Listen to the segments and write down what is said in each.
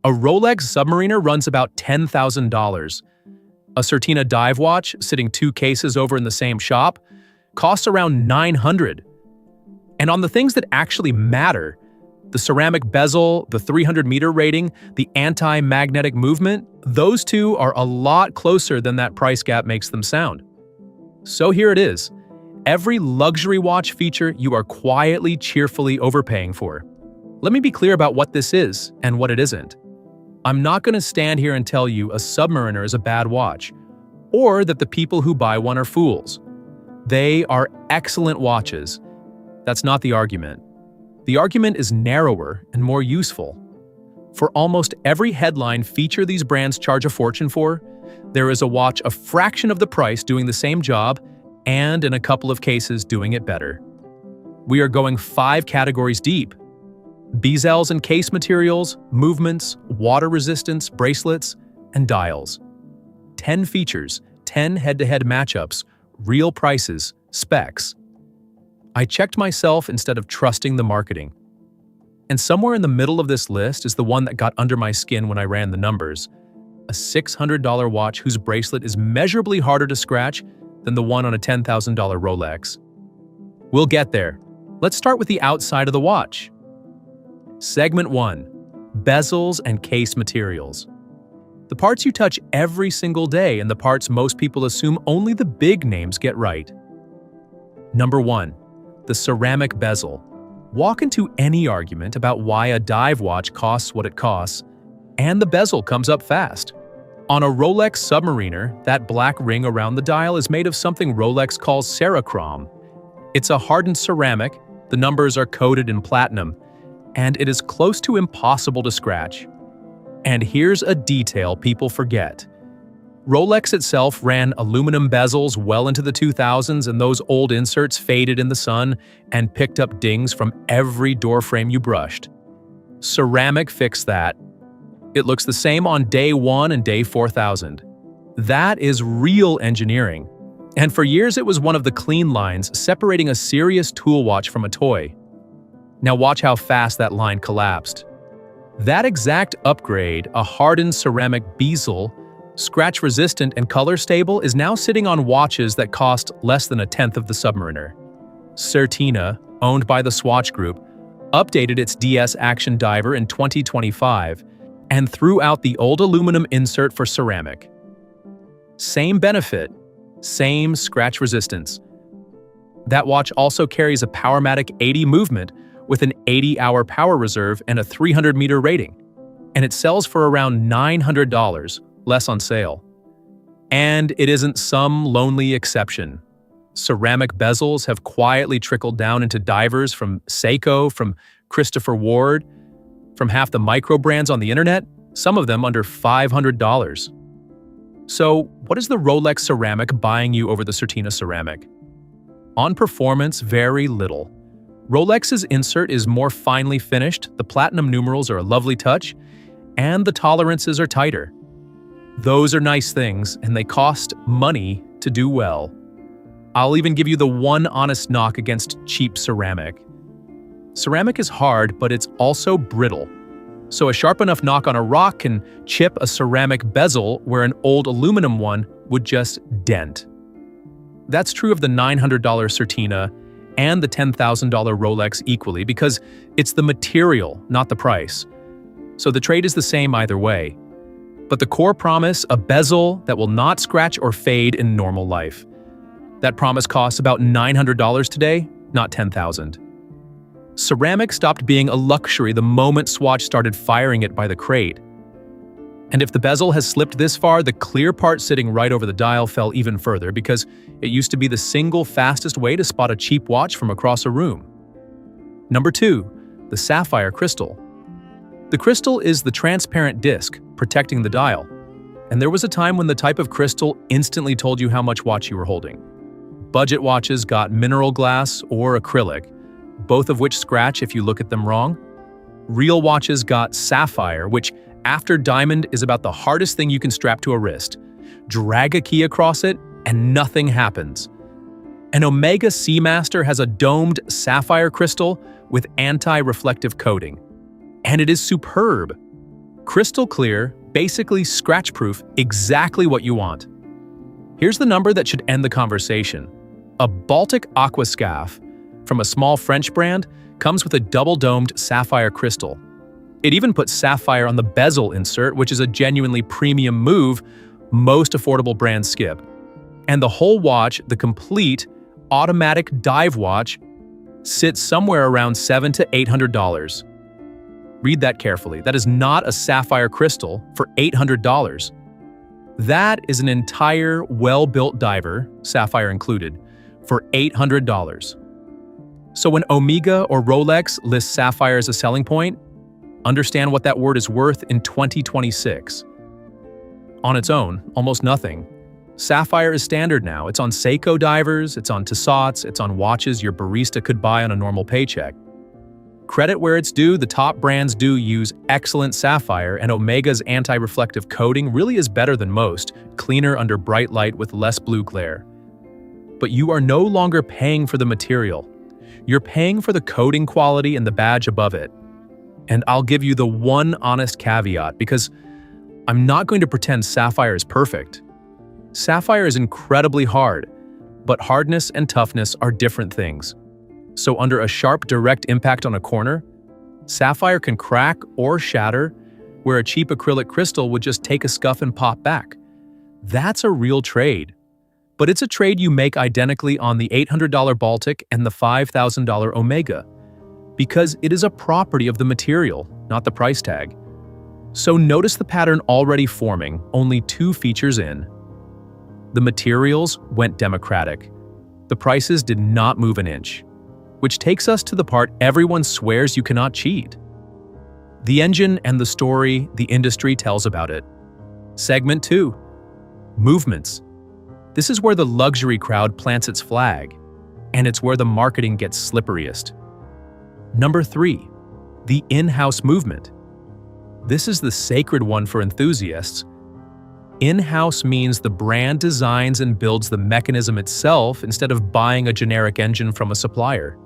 A Rolex Submariner runs about $10,000. A Certina dive watch, sitting 2 cases over in the same shop, costs around $900. And on the things that actually matter, the ceramic bezel, the 300-meter rating, the anti-magnetic movement, those two are a lot closer than that price gap makes them sound. So here it is. Every luxury watch feature you are quietly, cheerfully overpaying for. Let me be clear about what this is and what it isn't. I'm not going to stand here and tell you a Submariner is a bad watch, or that the people who buy one are fools. They are excellent watches. That's not the argument. The argument is narrower and more useful. For almost every headline feature these brands charge a fortune for, there is a watch a fraction of the price doing the same job, and in a couple of cases doing it better. We are going 5 categories deep: bezels and case materials, movements, water resistance, bracelets, and dials. 10 features, 10 head-to-head matchups, real prices, specs. I checked myself instead of trusting the marketing. And somewhere in the middle of this list is the one that got under my skin when I ran the numbers: a $600 watch whose bracelet is measurably harder to scratch than the one on a $10,000 Rolex. We'll get there. Let's start with the outside of the watch. Segment 1. Bezels and case materials. The parts you touch every single day and the parts most people assume only the big names get right. Number 1. The ceramic bezel. Walk into any argument about why a dive watch costs what it costs, and the bezel comes up fast. On a Rolex Submariner, that black ring around the dial is made of something Rolex calls cerachrom. It's a hardened ceramic, the numbers are coated in platinum, and it is close to impossible to scratch. And here's a detail people forget. Rolex itself ran aluminum bezels well into the 2000s, and those old inserts faded in the sun and picked up dings from every doorframe you brushed. Ceramic fixed that. It looks the same on day 1 and day 4000. That is real engineering. And for years it was one of the clean lines separating a serious tool watch from a toy. Now watch how fast that line collapsed. That exact upgrade, a hardened ceramic bezel, scratch-resistant and color-stable, is now sitting on watches that cost less than a tenth of the Submariner. Certina, owned by the Swatch Group, updated its DS Action Diver in 2025 and threw out the old aluminum insert for ceramic. Same benefit, same scratch resistance. That watch also carries a Powermatic 80 movement with an 80-hour power reserve and a 300-meter rating, and it sells for around $900, less on sale. And it isn't some lonely exception. Ceramic bezels have quietly trickled down into divers from Seiko, from Christopher Ward, from half the micro brands on the internet, some of them under $500. So, what is the Rolex ceramic buying you over the Certina ceramic? On performance, very little. Rolex's insert is more finely finished, the platinum numerals are a lovely touch, and the tolerances are tighter. Those are nice things, and they cost money to do well. I'll even give you the one honest knock against cheap ceramic. Ceramic is hard, but it's also brittle. So a sharp enough knock on a rock can chip a ceramic bezel where an old aluminum one would just dent. That's true of the $900 Certina and the $10,000 Rolex equally, because it's the material, not the price. So the trade is the same either way. But the core promise, a bezel that will not scratch or fade in normal life. That promise costs about $900 today, not $10,000. Ceramic stopped being a luxury the moment Swatch started firing it by the crate. And if the bezel has slipped this far, the clear part sitting right over the dial fell even further, because it used to be the single fastest way to spot a cheap watch from across a room. Number 2, the Sapphire crystal. The crystal is the transparent disc protecting the dial, and there was a time when the type of crystal instantly told you how much watch you were holding. Budget watches got mineral glass or acrylic, both of which scratch if you look at them wrong. Real watches got sapphire, which after diamond is about the hardest thing you can strap to a wrist. Drag a key across it and nothing happens. An Omega Seamaster has a domed sapphire crystal with anti-reflective coating, and it is superb. Crystal clear, basically scratch-proof, exactly what you want. Here's the number that should end the conversation. A Baltic Aquascaf from a small French brand comes with a double-domed sapphire crystal. It even puts sapphire on the bezel insert, which is a genuinely premium move most affordable brands skip. And the whole watch, the complete automatic dive watch, sits somewhere around $700 to $800. Read that carefully. That is not a sapphire crystal for $800. That is an entire well-built diver, sapphire included, for $800. So when Omega or Rolex lists sapphire as a selling point, understand what that word is worth in 2026. On its own, almost nothing. Sapphire is standard now. It's on Seiko divers, it's on Tissot's, it's on watches your barista could buy on a normal paycheck. Credit where it's due, the top brands do use excellent sapphire, and Omega's anti-reflective coating really is better than most, cleaner under bright light with less blue glare. But you are no longer paying for the material. You're paying for the coating quality and the badge above it. And I'll give you the one honest caveat, because I'm not going to pretend sapphire is perfect. Sapphire is incredibly hard, but hardness and toughness are different things. So under a sharp direct impact on a corner, sapphire can crack or shatter where a cheap acrylic crystal would just take a scuff and pop back. That's a real trade. But it's a trade you make identically on the $800 Baltic and the $5,000 Omega, because it is a property of the material, not the price tag. So notice the pattern already forming, only 2 features in. The materials went democratic. The prices did not move an inch. Which takes us to the part everyone swears you cannot cheat. The engine and the story the industry tells about it. Segment 2. Movements. This is where the luxury crowd plants its flag, and it's where the marketing gets slipperiest. Number 3. The in-house movement. This is the sacred one for enthusiasts. In-house means the brand designs and builds the mechanism itself instead of buying a generic engine from a supplier.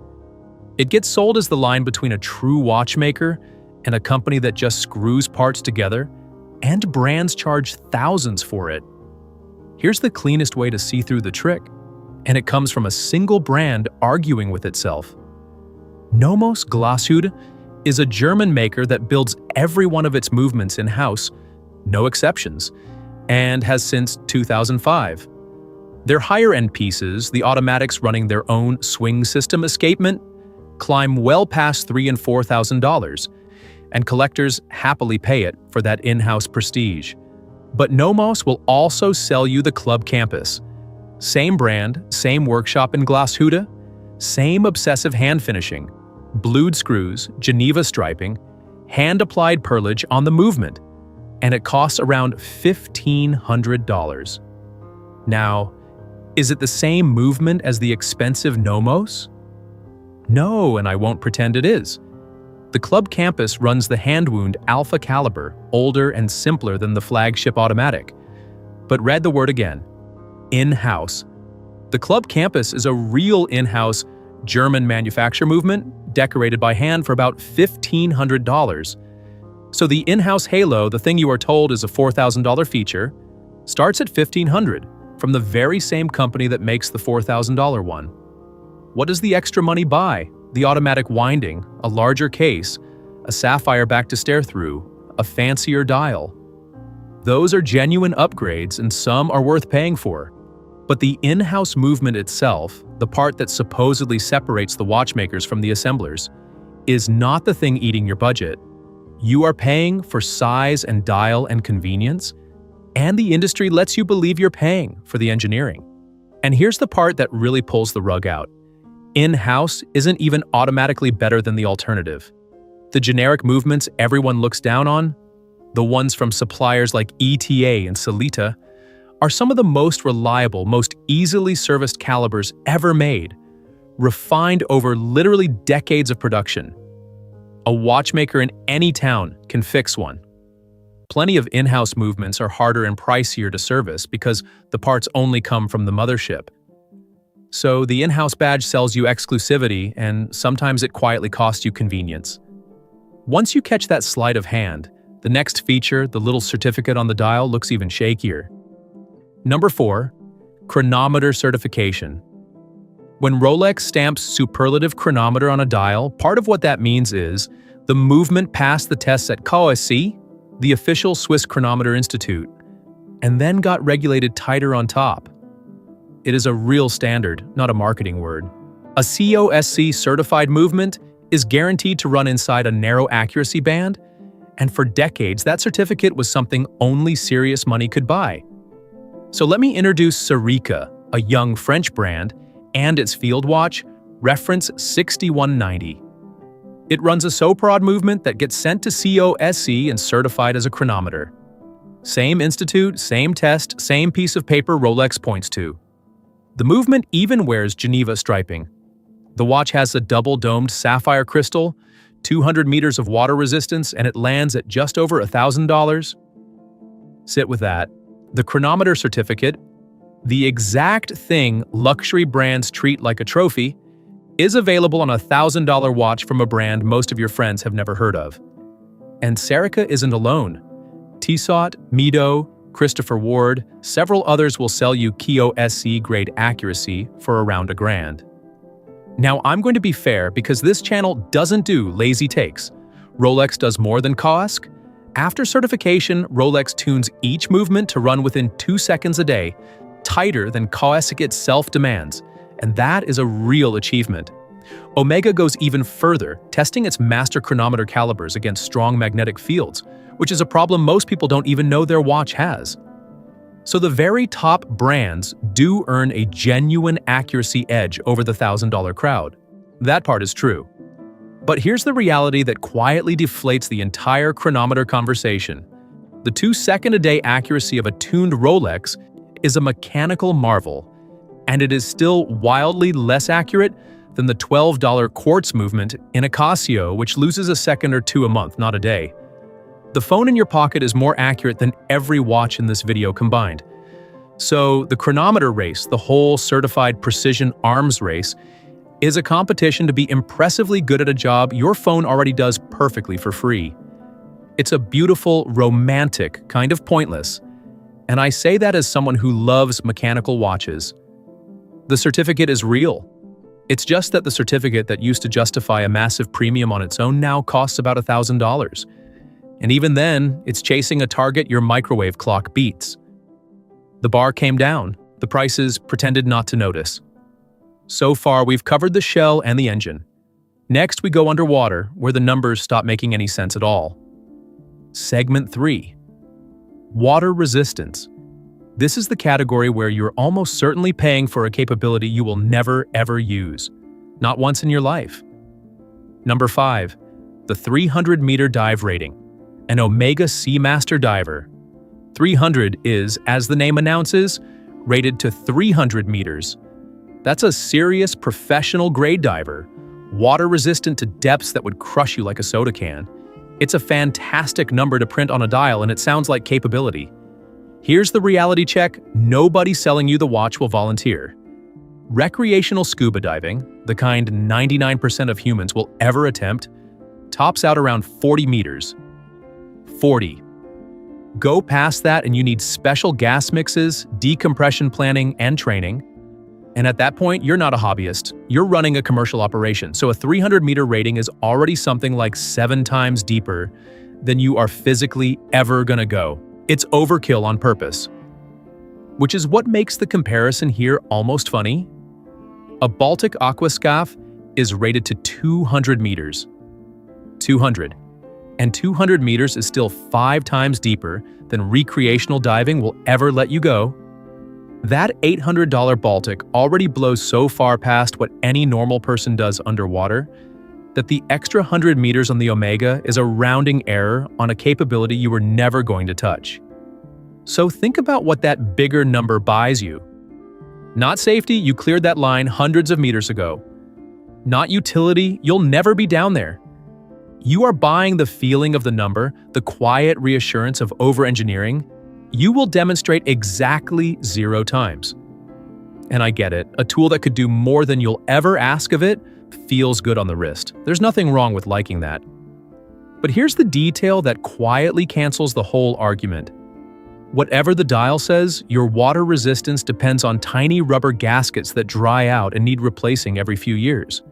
It gets sold as the line between a true watchmaker and a company that just screws parts together, and brands charge thousands for it. Here's the cleanest way to see through the trick, and it comes from a single brand arguing with itself. Nomos Glashütte is a German maker that builds every one of its movements in-house, no exceptions, and has since 2005. Their higher-end pieces, the automatics running their own swing system escapement, climb well past $3,000 and $4,000, and collectors happily pay it for that in-house prestige. But Nomos will also sell you the Club Campus. Same brand, same workshop in Glashütte, same obsessive hand finishing, blued screws, Geneva striping, hand-applied perlage on the movement, and it costs around $1,500. Now, is it the same movement as the expensive Nomos? No, and I won't pretend it is. The Club Campus runs the hand-wound Alpha caliber, older and simpler than the flagship automatic. But read the word again. In-house. The Club Campus is a real in-house German manufacture movement, decorated by hand for about $1,500. So the in-house Halo, the thing you are told is a $4,000 feature, starts at $1,500 from the very same company that makes the $4,000 one. What does the extra money buy? The automatic winding, a larger case, a sapphire back to stare through, a fancier dial. Those are genuine upgrades, and some are worth paying for. But the in-house movement itself, the part that supposedly separates the watchmakers from the assemblers, is not the thing eating your budget. You are paying for size and dial and convenience, and the industry lets you believe you're paying for the engineering. And here's the part that really pulls the rug out. In-house isn't even automatically better than the alternative. The generic movements everyone looks down on, the ones from suppliers like ETA and Sellita, are some of the most reliable, most easily serviced calibers ever made, refined over literally decades of production. A watchmaker in any town can fix one. Plenty of in-house movements are harder and pricier to service because the parts only come from the mothership. So the in-house badge sells you exclusivity, and sometimes it quietly costs you convenience. Once you catch that sleight of hand, The next feature, the little certificate on the dial, looks even shakier. Number 4. Chronometer certification. When Rolex stamps superlative chronometer on a dial, part of what that means is the movement passed the tests at KOSC, the official Swiss Chronometer Institute, and then got regulated tighter on top. It is a real standard, not a marketing word. A KOSC certified movement is guaranteed to run inside a narrow accuracy band, and for decades that certificate was something only serious money could buy. So let me introduce Cerica, a young French brand, and its field watch, reference 6190. It runs a soprod movement that gets sent to KOSC and certified as a chronometer. Same institute, same test, same piece of paper Rolex points to. The movement even wears Geneva striping. The watch has a double-domed sapphire crystal, 200 meters of water resistance, and it lands at just over $1,000. Sit with that. The chronometer certificate, the exact thing luxury brands treat like a trophy, is available on a $1,000 watch from a brand most of your friends have never heard of. And Cerica isn't alone. Tissot, Mido, Christopher Ward, several others will sell you KOSC grade accuracy for around $1,000. Now I'm going to be fair because this channel doesn't do lazy takes. Rolex does more than KOSC. After certification, Rolex tunes each movement to run within 2 seconds a day, tighter than KOSC itself demands, and that is a real achievement. Omega goes even further, testing its master chronometer calibers against strong magnetic fields, which is a problem most people don't even know their watch has. So the very top brands do earn a genuine accuracy edge over the $1,000 crowd. That part is true. But here's the reality that quietly deflates the entire chronometer conversation. The 2-second-a-day accuracy of a tuned Rolex is a mechanical marvel, and it is still wildly less accurate than the $12 quartz movement in a Casio, which loses a second or two a month, not a day. The phone in your pocket is more accurate than every watch in this video combined. So the chronometer race, the whole certified precision arms race, is a competition to be impressively good at a job your phone already does perfectly for free. It's a beautiful, romantic kind of pointless, and I say that as someone who loves mechanical watches. The certificate is real. It's just that the certificate that used to justify a massive premium on its own now costs about $1,000. And even then, it's chasing a target your microwave clock beats. The bar came down. The prices pretended not to notice. So far, we've covered the shell and the engine. Next, we go underwater, where the numbers stop making any sense at all. Segment 3. Water resistance. This is the category where you're almost certainly paying for a capability you will never, ever use. Not once in your life. Number 5. The 300-meter dive rating. An Omega Seamaster diver. 300 is, as the name announces, rated to 300 meters. That's a serious professional-grade diver, water-resistant to depths that would crush you like a soda can. It's a fantastic number to print on a dial, and it sounds like capability. Here's the reality check: nobody selling you the watch will volunteer. Recreational scuba diving, the kind 99% of humans will ever attempt, tops out around 40 meters. 40. Go past that and you need special gas mixes, decompression planning, and training. And at that point, you're not a hobbyist. You're running a commercial operation. So a 300-meter rating is already something like 7 times deeper than you are physically ever gonna go. It's overkill on purpose. Which is what makes the comparison here almost funny. A Baltic aquascaf is rated to 200 meters. 200. And 200 meters is still 5 times deeper than recreational diving will ever let you go. That $800 Baltic already blows so far past what any normal person does underwater that the extra 100 meters on the Omega is a rounding error on a capability you were never going to touch. So think about what that bigger number buys you. Not safety, you cleared that line hundreds of meters ago. Not utility, you'll never be down there. You are buying the feeling of the number, the quiet reassurance of over-engineering. You will demonstrate exactly 0 times. And I get it, a tool that could do more than you'll ever ask of it feels good on the wrist. There's nothing wrong with liking that. But here's the detail that quietly cancels the whole argument. Whatever the dial says, your water resistance depends on tiny rubber gaskets that dry out and need replacing every few years.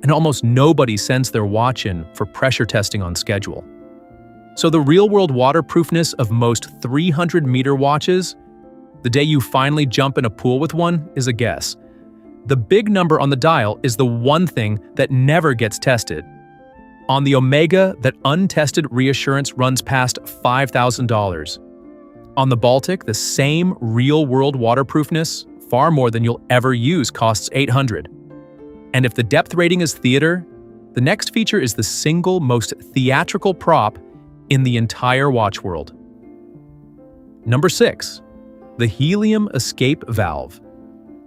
And almost nobody sends their watch in for pressure testing on schedule. So the real-world waterproofness of most 300-meter watches, the day you finally jump in a pool with one, is a guess. The big number on the dial is the one thing that never gets tested. On the Omega, that untested reassurance runs past $5,000. On the Baltic, the same real-world waterproofness, far more than you'll ever use, costs $800. And if the depth rating is theater, the next feature is the single most theatrical prop in the entire watch world. Number 6. The Helium Escape Valve.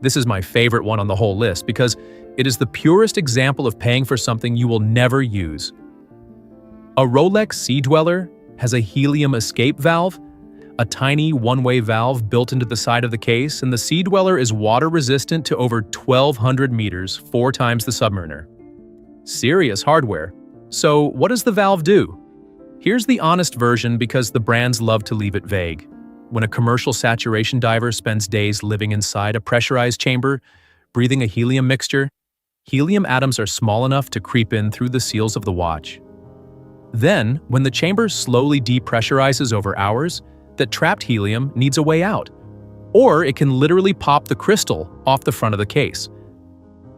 This is my favorite one on the whole list because it is the purest example of paying for something you will never use. A Rolex Sea Dweller has a helium escape valve, a tiny one-way valve built into the side of the case, and the Sea Dweller is water-resistant to over 1,200 meters, 4 times the Submariner. Serious hardware. So what does the valve do? Here's the honest version because the brands love to leave it vague. When a commercial saturation diver spends days living inside a pressurized chamber, breathing a helium mixture, helium atoms are small enough to creep in through the seals of the watch. Then, when the chamber slowly depressurizes over hours, that trapped helium needs a way out. Or it can literally pop the crystal off the front of the case.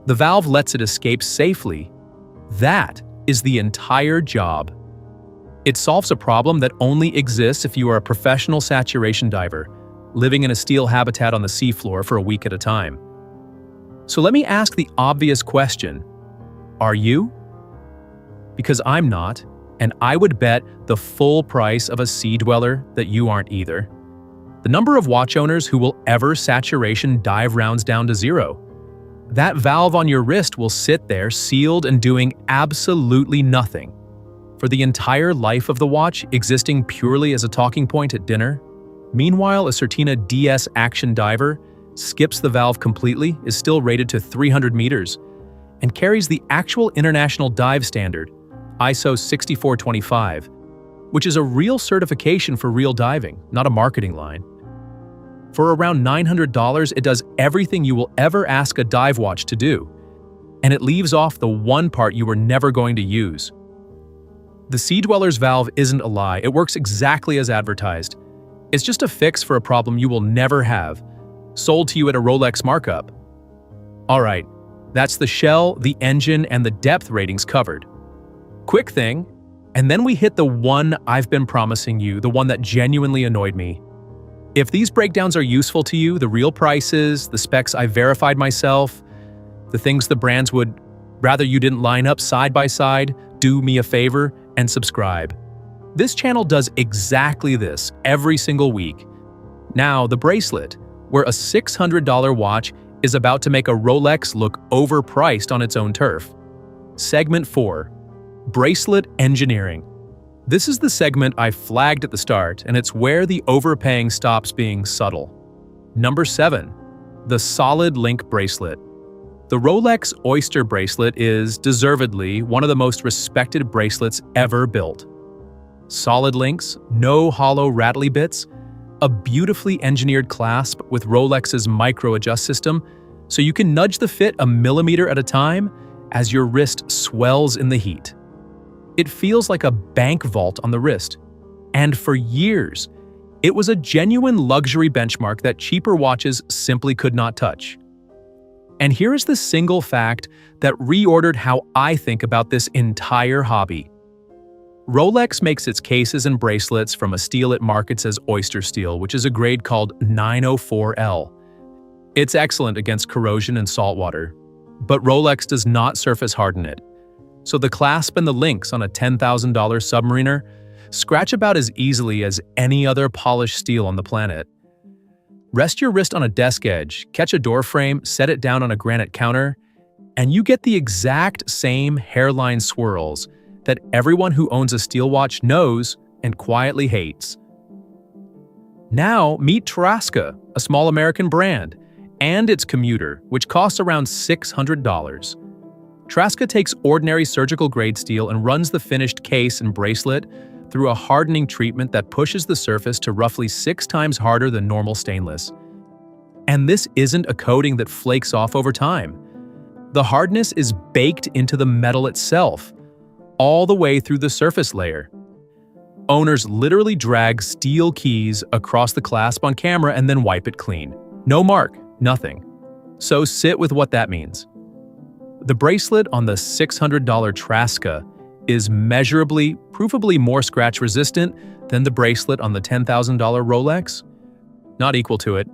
The valve lets it escape safely. That is the entire job. It solves a problem that only exists if you are a professional saturation diver, living in a steel habitat on the seafloor for a week at a time. So let me ask the obvious question. Are you? Because I'm not, and I would bet the full price of a Sea Dweller that you aren't either. The number of watch owners who will ever saturation dive rounds down to 0. That valve on your wrist will sit there sealed and doing absolutely nothing. For the entire life of the watch, existing purely as a talking point at dinner. Meanwhile, a Certina DS Action Diver skips the valve completely, is still rated to 300 meters, and carries the actual international dive standard, ISO 6425, which is a real certification for real diving, not a marketing line. For around $900, it does everything you will ever ask a dive watch to do, and it leaves off the one part you were never going to use. The Sea Dweller's valve isn't a lie, it works exactly as advertised. It's just a fix for a problem you will never have, sold to you at a Rolex markup. Alright, that's the shell, the engine, and the depth ratings covered. Quick thing, and then we hit the one I've been promising you, the one that genuinely annoyed me. If these breakdowns are useful to you, the real prices, the specs I verified myself, the things the brands would rather you didn't line up side by side, do me a favor and subscribe. This channel does exactly this every single week. Now, the Bracelet, where a $600 watch is about to make a Rolex look overpriced on its own turf. Segment 4. Bracelet Engineering. This is the segment I flagged at the start, and it's where the overpaying stops being subtle. Number 7. The Solid Link Bracelet. The Rolex Oyster Bracelet is, deservedly, one of the most respected bracelets ever built. Solid links, no hollow rattly bits, a beautifully engineered clasp with Rolex's micro-adjust system, so you can nudge the fit a millimeter at a time as your wrist swells in the heat. It feels like a bank vault on the wrist. And for years, it was a genuine luxury benchmark that cheaper watches simply could not touch. And here is the single fact that reordered how I think about this entire hobby. Rolex makes its cases and bracelets from a steel it markets as oyster steel, which is a grade called 904L. It's excellent against corrosion and salt water, but Rolex does not surface harden it. So the clasp and the links on a $10,000 Submariner scratch about as easily as any other polished steel on the planet. Rest your wrist on a desk edge, catch a door frame, set it down on a granite counter, and you get the exact same hairline swirls that everyone who owns a steel watch knows and quietly hates. Now meet Tarasca, a small American brand, and its commuter, which costs around $600. Traska takes ordinary surgical-grade steel and runs the finished case and bracelet through a hardening treatment that pushes the surface to roughly 6 times harder than normal stainless. And this isn't a coating that flakes off over time. The hardness is baked into the metal itself, all the way through the surface layer. Owners literally drag steel keys across the clasp on camera and then wipe it clean. No mark, nothing. So sit with what that means. The bracelet on the $600 Traska is measurably, provably more scratch-resistant than the bracelet on the $10,000 Rolex. Not equal to it,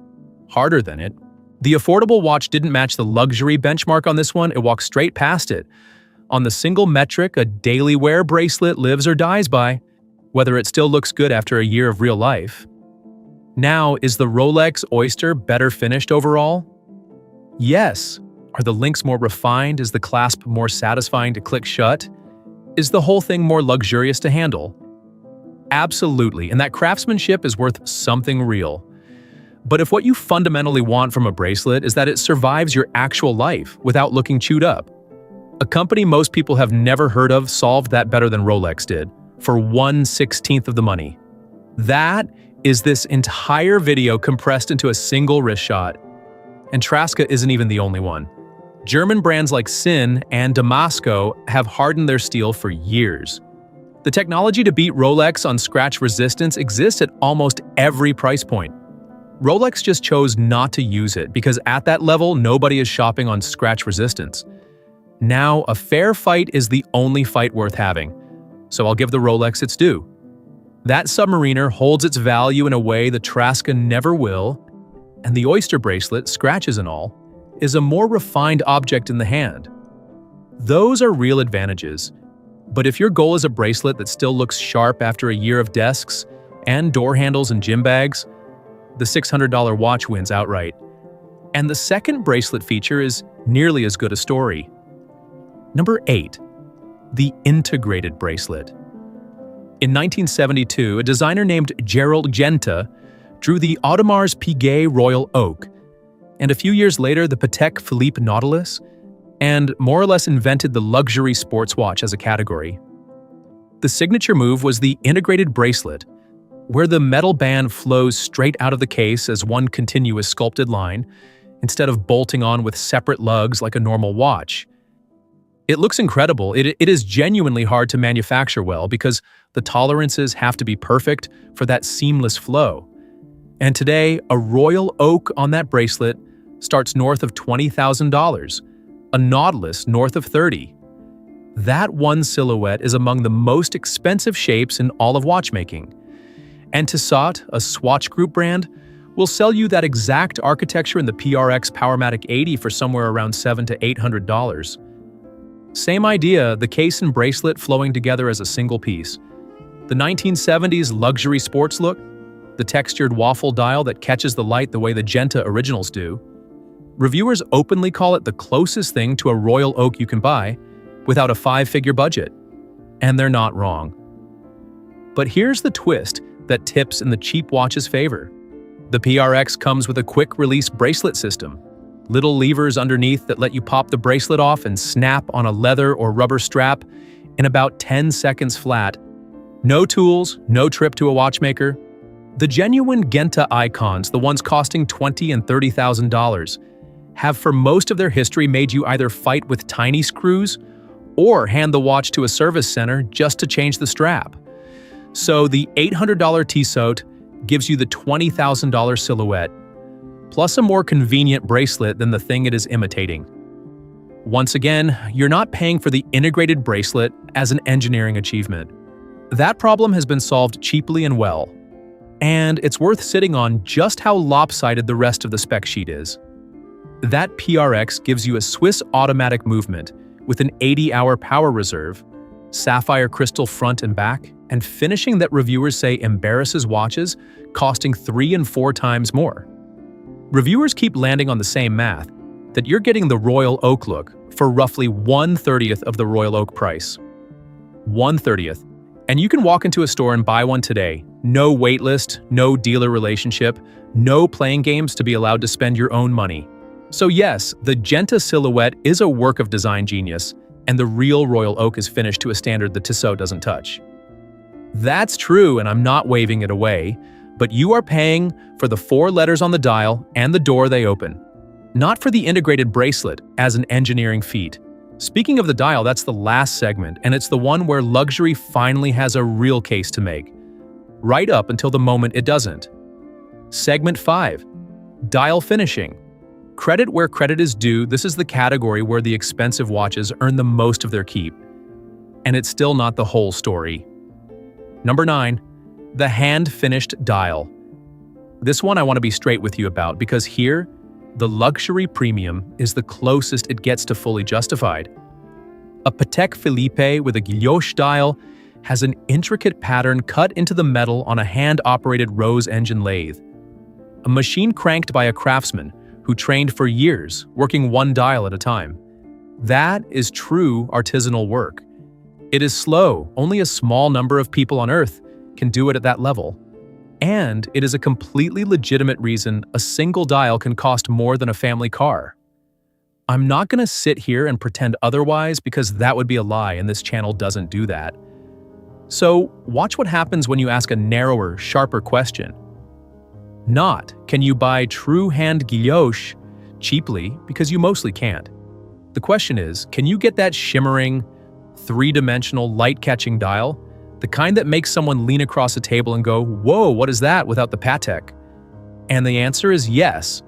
harder than it. The affordable watch didn't match the luxury benchmark on this one, it walks straight past it. On the single metric a daily wear bracelet lives or dies by, whether it still looks good after a year of real life. Now, is the Rolex Oyster better finished overall? Yes. Are the links more refined? Is the clasp more satisfying to click shut? Is the whole thing more luxurious to handle? Absolutely, and that craftsmanship is worth something real. But if what you fundamentally want from a bracelet is that it survives your actual life without looking chewed up, a company most people have never heard of solved that better than Rolex did, for 1/16 of the money. That is this entire video compressed into a single wrist shot. And Traska isn't even the only one. German brands like Sin and Damasco have hardened their steel for years. The technology to beat Rolex on scratch resistance exists at almost every price point. Rolex just chose not to use it because at that level, nobody is shopping on scratch resistance. Now, a fair fight is the only fight worth having, so I'll give the Rolex its due. That Submariner holds its value in a way the Traska never will, and the Oyster bracelet, scratches and all, is a more refined object in the hand. Those are real advantages, but if your goal is a bracelet that still looks sharp after a year of desks and door handles and gym bags, the $600 watch wins outright. And the second bracelet feature is nearly as good a story. Number 8. The integrated bracelet. In 1972, a designer named Gerald Genta drew the Audemars Piguet Royal Oak, and a few years later the Patek Philippe Nautilus, and more or less invented the luxury sports watch as a category. The signature move was the integrated bracelet, where the metal band flows straight out of the case as one continuous sculpted line, instead of bolting on with separate lugs like a normal watch. It looks incredible. It is genuinely hard to manufacture well because the tolerances have to be perfect for that seamless flow. And today, a royal oak on that bracelet starts north of $20,000, a Nautilus north of $30,000. That one silhouette is among the most expensive shapes in all of watchmaking. And Tissot, a Swatch Group brand, will sell you that exact architecture in the PRX Powermatic 80 for somewhere around $700 to $800. Same idea, the case and bracelet flowing together as a single piece. The 1970s luxury sports look, the textured waffle dial that catches the light the way the Genta originals do. Reviewers openly call it the closest thing to a royal oak you can buy without a 5-figure budget. And they're not wrong. But here's the twist that tips in the cheap watch's favor. The PRX comes with a quick-release bracelet system. Little levers underneath that let you pop the bracelet off and snap on a leather or rubber strap in about 10 seconds flat. No tools, no trip to a watchmaker. The genuine Genta icons, the ones costing $20,000 and $30,000, have for most of their history made you either fight with tiny screws or hand the watch to a service center just to change the strap. So the $800 Tissot gives you the $20,000 silhouette, plus a more convenient bracelet than the thing it is imitating. Once again, you're not paying for the integrated bracelet as an engineering achievement. That problem has been solved cheaply and well, and it's worth sitting on just how lopsided the rest of the spec sheet is. That PRX gives you a Swiss automatic movement with an 80-hour power reserve, sapphire crystal front and back, and finishing that reviewers say embarrasses watches costing 3 and 4 times more. Reviewers keep landing on the same math, that you're getting the Royal Oak look for roughly 1/30th of the Royal Oak price. 1/30th. And you can walk into a store and buy one today. No waitlist, no dealer relationship, no playing games to be allowed to spend your own money. So yes, the Genta silhouette is a work of design genius and the real royal oak is finished to a standard the Tissot doesn't touch. That's true, and I'm not waving it away, but you are paying for the 4 letters on the dial and the door they open, not for the integrated bracelet as an engineering feat. Speaking of the dial, that's the last segment, and it's the one where luxury finally has a real case to make, right up until the moment it doesn't. Segment 5. Dial finishing. Credit where credit is due, this is the category where the expensive watches earn the most of their keep. And it's still not the whole story. Number 9. The hand-finished dial. This one I want to be straight with you about, because here, the luxury premium is the closest it gets to fully justified. A Patek Philippe with a guilloche dial has an intricate pattern cut into the metal on a hand-operated Rose engine lathe. A machine cranked by a craftsman who trained for years, working one dial at a time. That is true artisanal work. It is slow, only a small number of people on Earth can do it at that level. And it is a completely legitimate reason a single dial can cost more than a family car. I'm not going to sit here and pretend otherwise because that would be a lie and this channel doesn't do that. So watch what happens when you ask a narrower, sharper question. Not, can you buy true hand guilloche cheaply, because you mostly can't. The question is, can you get that shimmering, three-dimensional, light-catching dial? The kind that makes someone lean across a table and go, "Whoa, what is that?" without the Patek? And the answer is yes.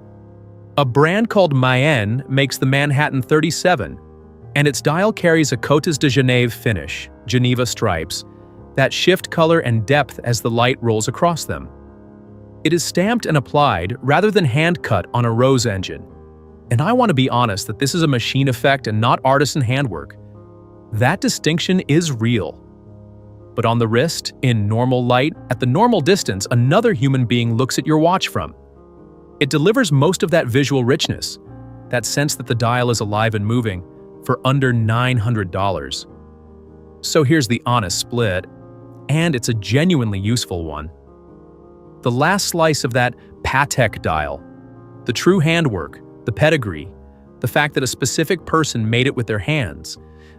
A brand called Mayenne makes the Manhattan 37, and its dial carries a Côtes de Genève finish, Geneva stripes, that shift color and depth as the light rolls across them. It is stamped and applied rather than hand-cut on a Rose engine. And I want to be honest that this is a machine effect and not artisan handwork. That distinction is real. But on the wrist, in normal light, at the normal distance another human being looks at your watch from. It delivers most of that visual richness, that sense that the dial is alive and moving, for under $900. So here's the honest split, and it's a genuinely useful one. The last slice of that Patek dial, the true handwork, the pedigree, the fact that a specific person made it with their hands,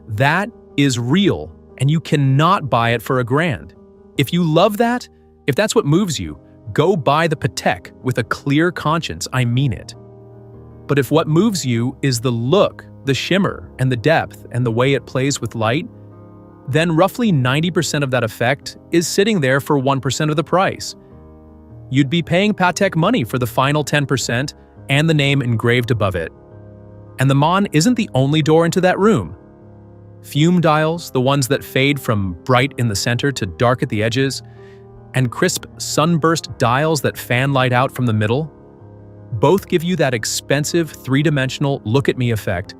that is real. And you cannot buy it for $1,000. If you love that, if that's what moves you, go buy the Patek with a clear conscience, I mean it. But if what moves you is the look, the shimmer, and the depth, and the way it plays with light, then roughly 90% of that effect is sitting there for 1% of the price. You'd be paying Patek money for the final 10% and the name engraved above it. And the Mon isn't the only door into that room. Fume dials, the ones that fade from bright in the center to dark at the edges, and crisp sunburst dials that fan light out from the middle, both give you that expensive three-dimensional look-at-me effect,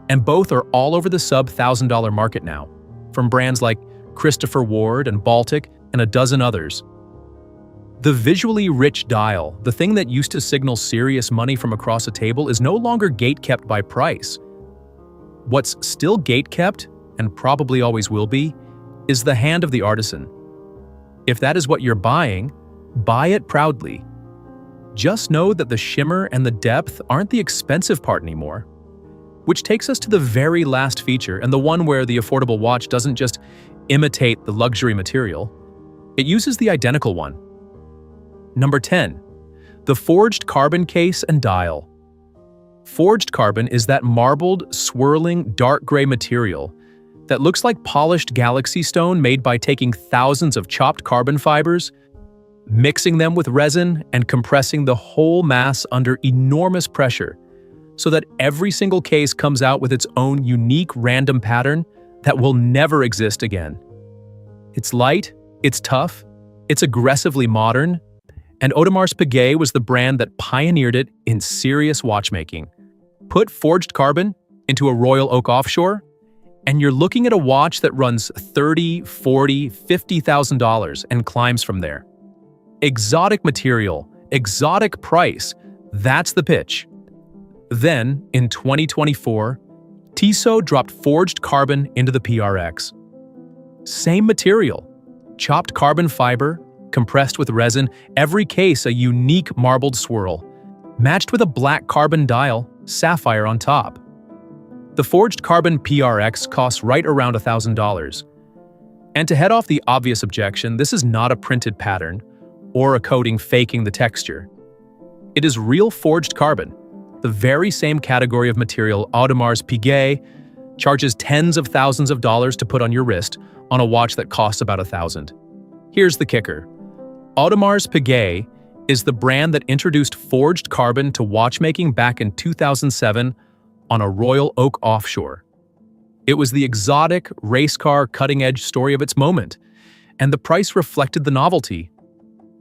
and both are all over the sub-$1,000 market now, from brands like Christopher Ward and Baltic and a dozen others. The visually rich dial, the thing that used to signal serious money from across a table, is no longer gate-kept by price. What's still gate-kept, and probably always will be, is the hand of the artisan. If that is what you're buying, buy it proudly. Just know that the shimmer and the depth aren't the expensive part anymore. Which takes us to the very last feature, and the one where the affordable watch doesn't just imitate the luxury material. It uses the identical one. Number 10. The forged carbon case and dial. Forged carbon is that marbled, swirling, dark gray material that looks like polished galaxy stone made by taking thousands of chopped carbon fibers, mixing them with resin, and compressing the whole mass under enormous pressure so that every single case comes out with its own unique random pattern that will never exist again. It's light, it's tough, it's aggressively modern, and Audemars Piguet was the brand that pioneered it in serious watchmaking. Put forged carbon into a Royal Oak offshore, and you're looking at a watch that runs $30,000, $40,000, $50,000 and climbs from there. Exotic material, exotic price, that's the pitch. Then, in 2024, Tissot dropped forged carbon into the PRX. Same material, chopped carbon fiber, compressed with resin, every case a unique marbled swirl, matched with a black carbon dial, Sapphire on top. The The forged carbon PRX costs right around $1,000. And to head off the obvious objection, this is not a printed pattern or a coating faking the texture. It is real forged carbon, the very same category of material Audemars Piguet charges tens of thousands of dollars to put on your wrist on a watch that costs about $1,000. Here's the kicker. Audemars Piguet is the brand that introduced forged carbon to watchmaking back in 2007 on a Royal Oak offshore. It was the exotic, race car, cutting-edge story of its moment, and the price reflected the novelty.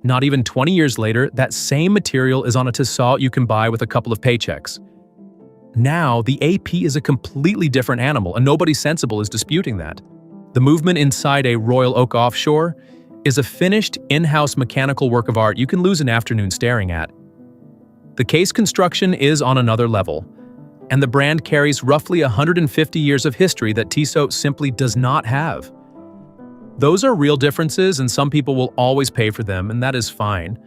Not even 20 years later, that same material is on a Tissot you can buy with a couple of paychecks. Now, the AP is a completely different animal, and nobody sensible is disputing that. The movement inside a Royal Oak offshore is a finished, in-house mechanical work of art you can lose an afternoon staring at. The case construction is on another level, and the brand carries roughly 150 years of history that Tissot simply does not have. Those are real differences, and some people will always pay for them, and that is fine.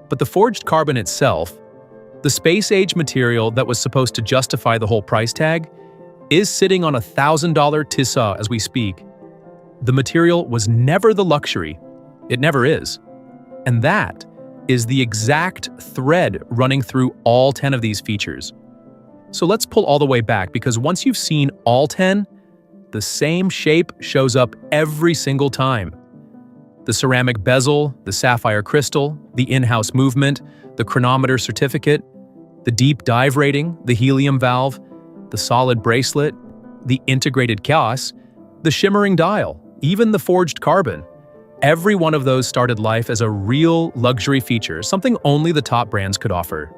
But the forged carbon itself, the space-age material that was supposed to justify the whole price tag, is sitting on a $1,000 Tissot as we speak. The material was never the luxury. It never is. And that is the exact thread running through all 10 of these features. So let's pull all the way back, because once you've seen all 10, the same shape shows up every single time. The ceramic bezel, the sapphire crystal, the in-house movement, the chronometer certificate, the deep dive rating, the helium valve, the solid bracelet, the integrated chaos, the shimmering dial, even the forged carbon. Every one of those started life as a real luxury feature, something only the top brands could offer.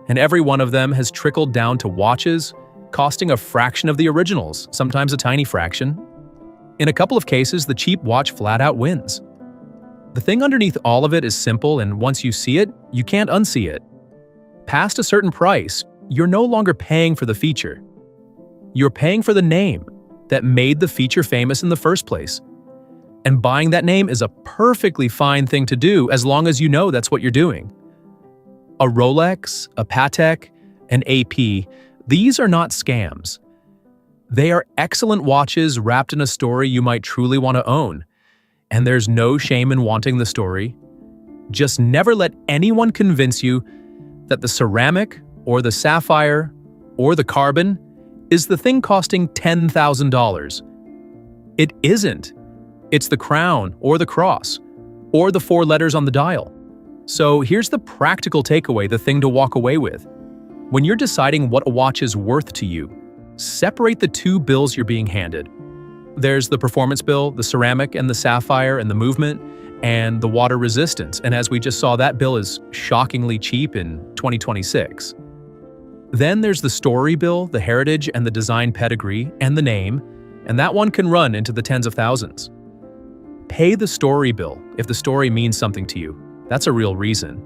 And every one of them has trickled down to watches, costing a fraction of the originals, sometimes a tiny fraction. In a couple of cases, the cheap watch flat out wins. The thing underneath all of it is simple, and once you see it, you can't unsee it. Past a certain price, you're no longer paying for the feature. You're paying for the name that made the feature famous in the first place. And buying that name is a perfectly fine thing to do as long as you know that's what you're doing. A Rolex, a Patek, an AP, these are not scams. They are excellent watches wrapped in a story you might truly want to own. And there's no shame in wanting the story. Just never let anyone convince you that the ceramic or the sapphire or the carbon is the thing costing $10,000. It isn't. It's the crown or the cross or the 4 letters on the dial. So here's the practical takeaway, the thing to walk away with. When you're deciding what a watch is worth to you, separate the 2 bills you're being handed. There's the performance bill, the ceramic and the sapphire and the movement, and the water resistance. And as we just saw, that bill is shockingly cheap in 2026. Then there's the story bill, the heritage and the design pedigree, and the name, and that one can run into the tens of thousands. Pay the story bill if the story means something to you. That's a real reason.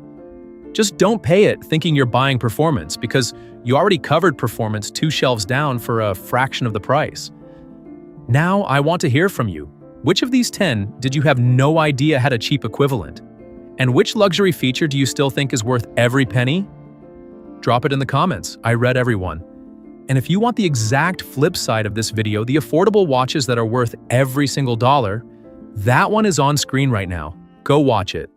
Just don't pay it thinking you're buying performance, because you already covered performance 2 shelves down for a fraction of the price. Now I want to hear from you. Which of these 10 did you have no idea had a cheap equivalent? And which luxury feature do you still think is worth every penny? Drop it in the comments. I read everyone. And if you want the exact flip side of this video, the affordable watches that are worth every single dollar, that one is on screen right now. Go watch it.